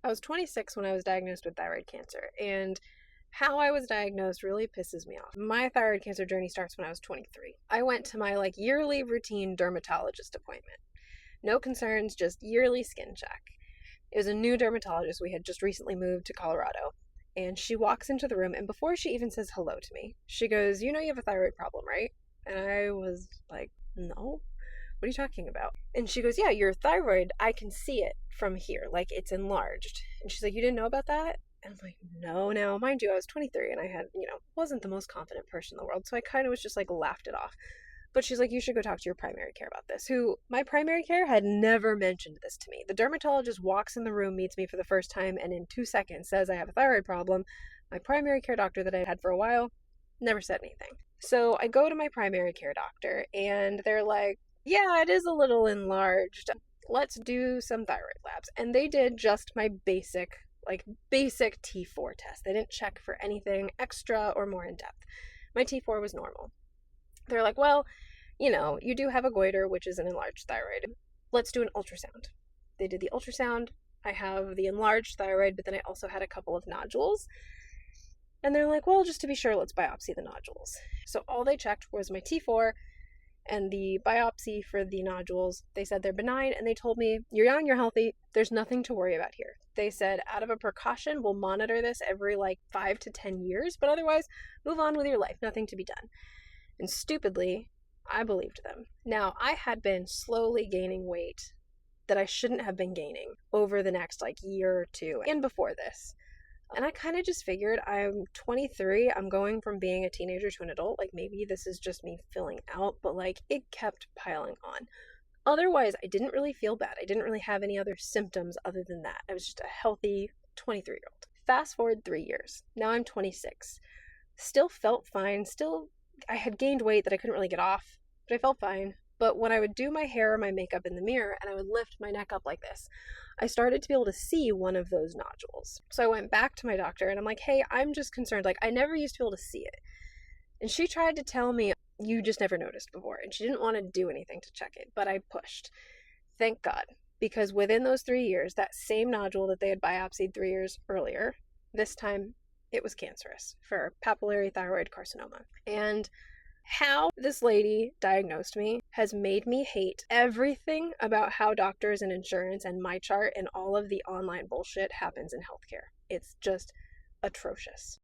I was 26 when I was diagnosed with thyroid cancer, and how I was diagnosed really pisses me off. My thyroid cancer journey starts when I was 23. I went to my yearly routine dermatologist appointment. No concerns, just yearly skin check. It was a new dermatologist. We had just recently moved to Colorado. And she walks into the room, and before she even says hello to me, she goes, "You know you have a thyroid problem, right?" And I was like, "No. What are you talking about?" And she goes, "Yeah, your thyroid, I can see it from here. Like, it's enlarged." And she's like, "You didn't know about that?" And I'm like, "No." Now, mind you, I was 23 and I had, wasn't the most confident person in the world. So I kind of was just laughed it off. But she's like, "You should go talk to your primary care about this," who my primary care had never mentioned this to me. The dermatologist walks in the room, meets me for the first time, and in 2 seconds says I have a thyroid problem. My primary care doctor that I had for a while never said anything. So I go to my primary care doctor, and they're like, "Yeah, it is a little enlarged. Let's do some thyroid labs." And they did just my basic T4 test. They didn't check for anything extra or more in depth. My T4 was normal. They're like, "Well, you do have a goiter, which is an enlarged thyroid. Let's do an ultrasound." They did the ultrasound. I have the enlarged thyroid, but then I also had a couple of nodules. And they're like, "Well, just to be sure, let's biopsy the nodules." So all they checked was my T4 and the biopsy for the nodules. They said they're benign, and they told me, "You're young, you're healthy, there's nothing to worry about here." They said, out of a precaution, we'll monitor this every 5 to 10 years, but otherwise, move on with your life, nothing to be done. And stupidly, I believed them. Now, I had been slowly gaining weight that I shouldn't have been gaining over the next year or two and before this. And I kind of just figured, I'm 23, I'm going from being a teenager to an adult. Maybe this is just me filling out, but it kept piling on. Otherwise, I didn't really feel bad. I didn't really have any other symptoms other than that. I was just a healthy 23-year-old. Fast forward 3 years. Now I'm 26. Still felt fine. Still, I had gained weight that I couldn't really get off, but I felt fine. But when I would do my hair or my makeup in the mirror and I would lift my neck up like this, I started to be able to see one of those nodules. So I went back to my doctor and I'm like, "Hey, I'm just concerned. I never used to be able to see it." And she tried to tell me, "You just never noticed before." And she didn't want to do anything to check it, but I pushed. Thank God. Because within those 3 years, that same nodule that they had biopsied 3 years earlier, this time it was cancerous for papillary thyroid carcinoma. And how this lady diagnosed me has made me hate everything about how doctors and insurance and my chart and all of the online bullshit happens in healthcare. It's just atrocious.